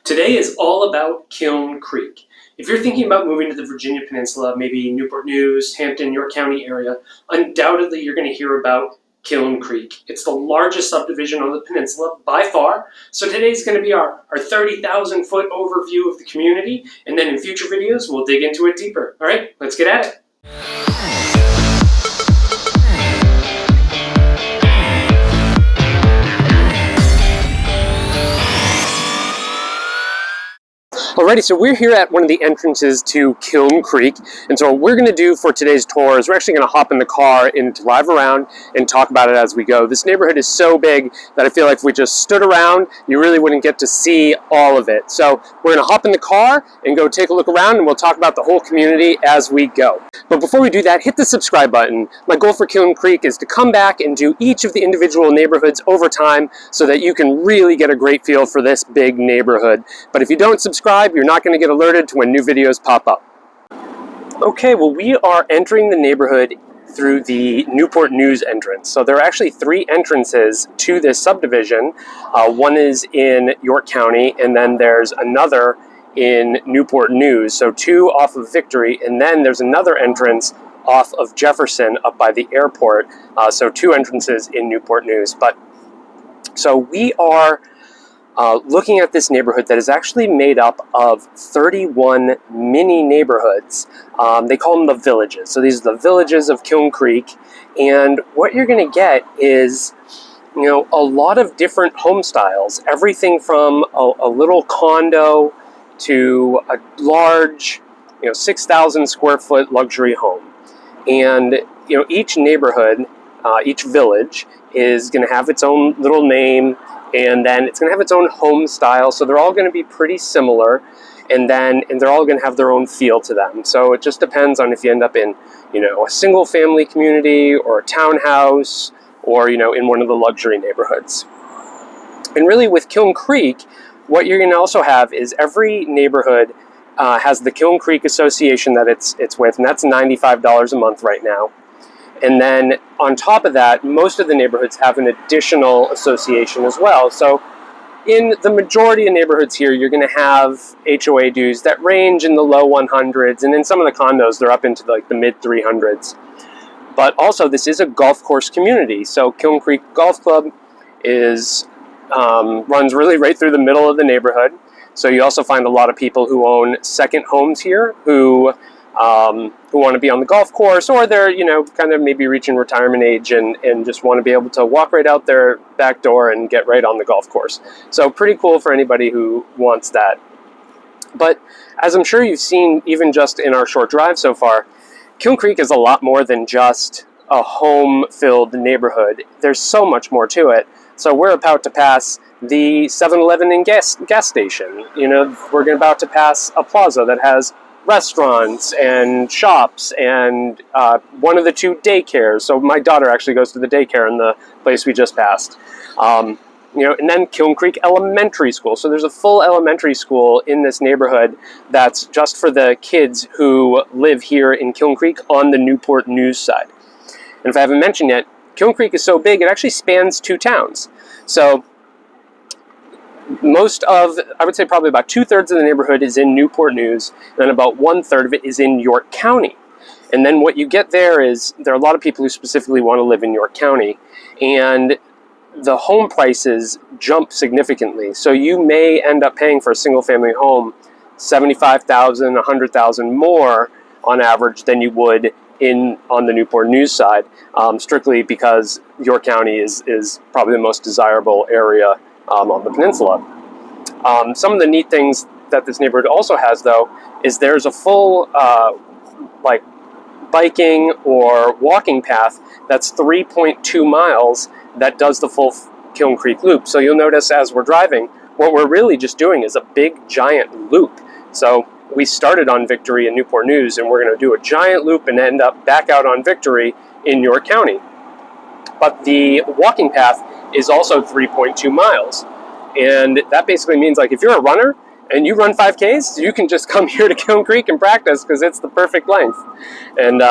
Today is all about Kiln Creek. If you're thinking about moving to the Virginia Peninsula, maybe Newport News, Hampton, York County area, undoubtedly you're going to hear about Kiln Creek. It's the largest subdivision on the peninsula by far. So today's going to be our 30,000 foot overview of the community, and then in future videos we'll dig into it deeper. All right, let's get at it. Alrighty, so we're here at one of the entrances to Kiln Creek, and so what we're going to do for today's tour is we're actually going to hop in the car and drive around and talk about it as we go. This neighborhood is so big that I feel like if we just stood around, you really wouldn't get to see all of it. So we're going to hop in the car and go take a look around, and we'll talk about the whole community as we go. But before we do that, hit the subscribe button. My goal for Kiln Creek is to come back and do each of the individual neighborhoods over time so that you can really get a great feel for this big neighborhood. But if you don't subscribe, you're not going to get alerted to when new videos pop up. Okay, well, we are entering the neighborhood through the Newport News entrance. So there are actually three entrances to this subdivision. One is in York County, and then there's another in Newport News. So two off of Victory, and then there's another entrance off of Jefferson up by the airport. So two entrances in Newport News. So we are looking at this neighborhood that is actually made up of 31 mini neighborhoods. They call them the villages. So these are the villages of Kiln Creek, and what you're going to get is, a lot of different home styles. Everything from a little condo to a large, 6,000 square foot luxury home. And each neighborhood, each village is going to have its own little name. And then it's going to have its own home style, so they're all going to be pretty similar, and they're all going to have their own feel to them. So it just depends on if you end up in, a single family community or a townhouse, or in one of the luxury neighborhoods. And really, with Kiln Creek, what you're going to also have is every neighborhood has the Kiln Creek Association that it's with, and that's $95 a month right now. And then on top of that, most of the neighborhoods have an additional association as well. So in the majority of neighborhoods here, you're going to have HOA dues that range in the low 100s. And in some of the condos, they're up into the mid 300s. But also, this is a golf course community. So Kiln Creek Golf Club runs really right through the middle of the neighborhood. So you also find a lot of people who own second homes here who want to be on the golf course, or they're, kind of maybe reaching retirement age and just want to be able to walk right out their back door and get right on the golf course. So pretty cool for anybody who wants that. But as I'm sure you've seen, even just in our short drive so far, Kiln Creek is a lot more than just a home-filled neighborhood. There's so much more to it. So we're about to pass the 7-Eleven and gas station. We're about to pass a plaza that has restaurants and shops and one of the two daycares. So my daughter actually goes to the daycare in the place we just passed. And then Kiln Creek Elementary School. So there's a full elementary school in this neighborhood that's just for the kids who live here in Kiln Creek on the Newport News side. And if I haven't mentioned yet, Kiln Creek is so big, it actually spans two towns. So I would say probably about 2/3 of the neighborhood is in Newport News, and then about 1/3 of it is in York County. And then what you get there is, there are a lot of people who specifically want to live in York County, and the home prices jump significantly. So you may end up paying for a single family home $75,000, $100,000 more on average than you would on the Newport News side, strictly because York County is probably the most desirable area on the peninsula. Some of the neat things that this neighborhood also has, though, is there's a full biking or walking path that's 3.2 miles that does the full Kiln Creek loop. So you'll notice as we're driving, what we're really just doing is a big giant loop. So we started on Victory in Newport News, and we're going to do a giant loop and end up back out on Victory in York County. But the walking path is also 3.2 miles. And that basically means, if you're a runner and you run 5Ks, you can just come here to Kiln Creek and practice, because it's the perfect length. And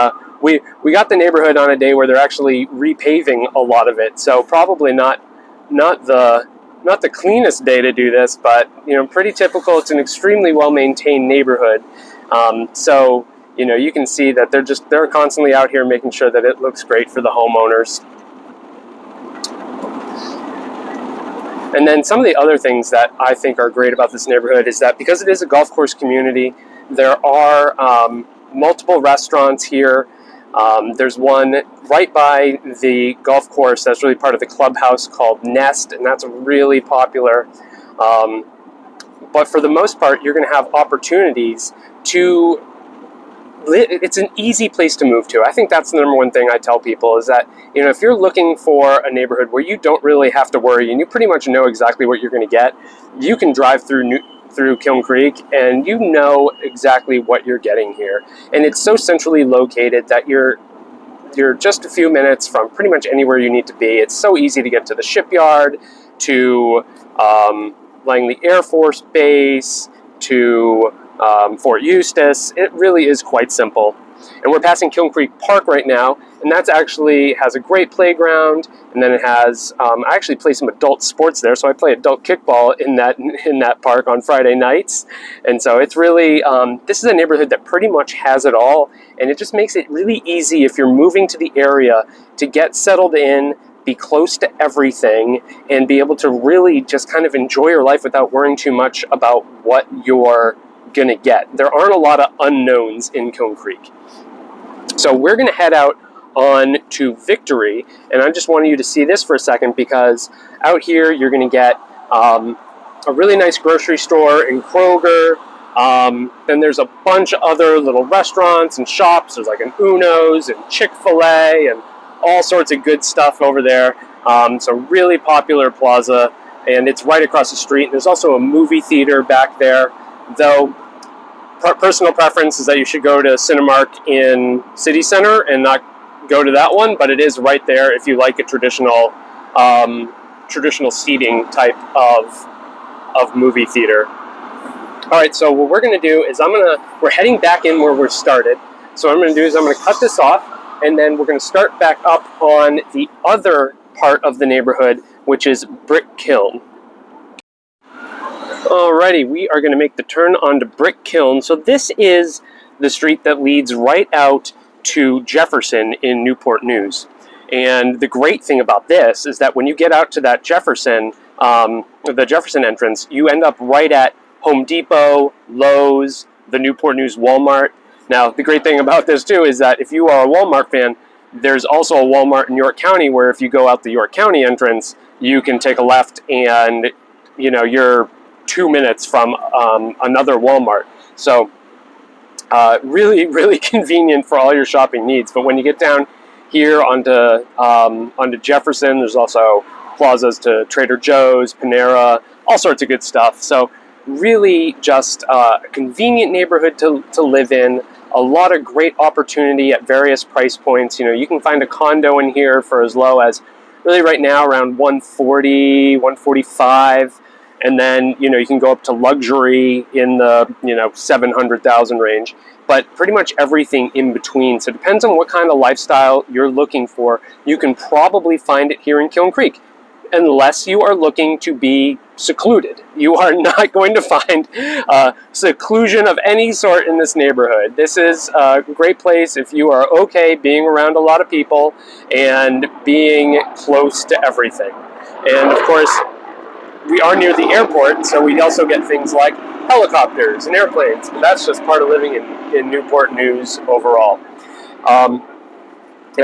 we got the neighborhood on a day where they're actually repaving a lot of it. So probably not the not the cleanest day to do this, but pretty typical. It's an extremely well-maintained neighborhood, so you can see that they're constantly out here making sure that it looks great for the homeowners. And then some of the other things that I think are great about this neighborhood is that because it is a golf course community, there are multiple restaurants here. There's one right by the golf course that's really part of the clubhouse called Nest, and that's really popular. But for the most part, you're going to have opportunities to it's an easy place to move to. I think that's the number one thing I tell people is that, if you're looking for a neighborhood where you don't really have to worry and you pretty much know exactly what you're going to get, you can drive through Kiln Creek and you know exactly what you're getting here. And it's so centrally located that you're just a few minutes from pretty much anywhere you need to be. It's so easy to get to the shipyard, to Langley Air Force Base, to Fort Eustis. It really is quite simple. And we're passing Kiln Creek Park right now, and that's actually has a great playground, and then it has, I actually play some adult sports there, so I play adult kickball in that park on Friday nights. And so it's really, this is a neighborhood that pretty much has it all, and it just makes it really easy if you're moving to the area to get settled in, be close to everything, and be able to really just kind of enjoy your life without worrying too much about what you're going to get. There aren't a lot of unknowns in Kiln Creek. So we're going to head out on to Victory, and I just wanted you to see this for a second because out here you're going to get a really nice grocery store in Kroger. Then there's a bunch of other little restaurants and shops. There's like an Uno's and Chick-fil-A and all sorts of good stuff over there. So really popular plaza, and it's right across the street. There's also a movie theater back there, though personal preference is that you should go to Cinemark in City Center and not go to that one, but it is right there if you like a traditional seating type of movie theater. All right, so what we're going to do is we're heading back in where we're started. So what I'm going to do is I'm going to cut this off, and then we're going to start back up on the other part of the neighborhood, which is Brick Kiln. Alrighty, we are going to make the turn onto Brick Kiln. So this is the street that leads right out to Jefferson in Newport News. And the great thing about this is that when you get out to that the Jefferson entrance, you end up right at Home Depot, Lowe's, the Newport News Walmart. Now, the great thing about this too is that if you are a Walmart fan, there's also a Walmart in York County where if you go out the York County entrance, you can take a left and you're 2 minutes from another Walmart. So really, really convenient for all your shopping needs. But when you get down here onto Jefferson, there's also plazas to Trader Joe's, Panera, all sorts of good stuff. So really just a convenient neighborhood to live in. A lot of great opportunity at various price points. You can find a condo in here for as low as really right now around $140, $145. And then, you can go up to luxury in the, $700,000 range, but pretty much everything in between. So it depends on what kind of lifestyle you're looking for. You can probably find it here in Kiln Creek, unless you are looking to be secluded. You are not going to find seclusion of any sort in this neighborhood. This is a great place if you are okay being around a lot of people and being close to everything. And of course, we are near the airport, so we also get things like helicopters and airplanes. But that's just part of living in Newport News overall.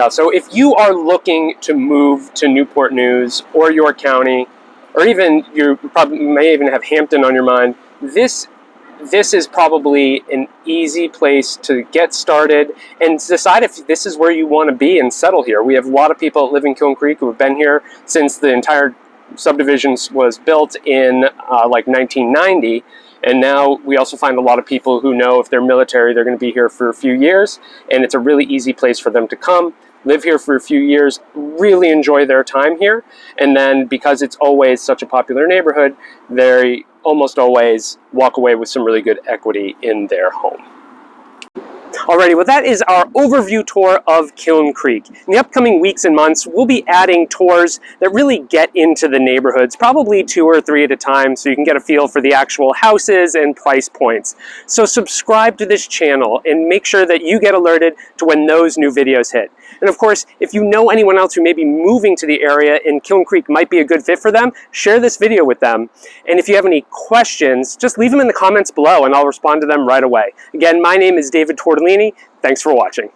So if you are looking to move to Newport News or York County, or even you probably may even have Hampton on your mind, this is probably an easy place to get started and decide if this is where you want to be and settle here. We have a lot of people that live in Kiln Creek who have been here since the entire subdivision was built in like 1990, and now we also find a lot of people who know if they're military they're going to be here for a few years, and it's a really easy place for them to come, live here for a few years, really enjoy their time here, and then because it's always such a popular neighborhood, they almost always walk away with some really good equity in their home. Alrighty, well that is our overview tour of Kiln Creek. In the upcoming weeks and months, we'll be adding tours that really get into the neighborhoods, probably 2 or 3 at a time, so you can get a feel for the actual houses and price points. So subscribe to this channel and make sure that you get alerted to when those new videos hit. And of course, if you know anyone else who may be moving to the area and Kiln Creek might be a good fit for them, share this video with them. And if you have any questions, just leave them in the comments below and I'll respond to them right away. Again, my name is David Tortellini. Thanks for watching.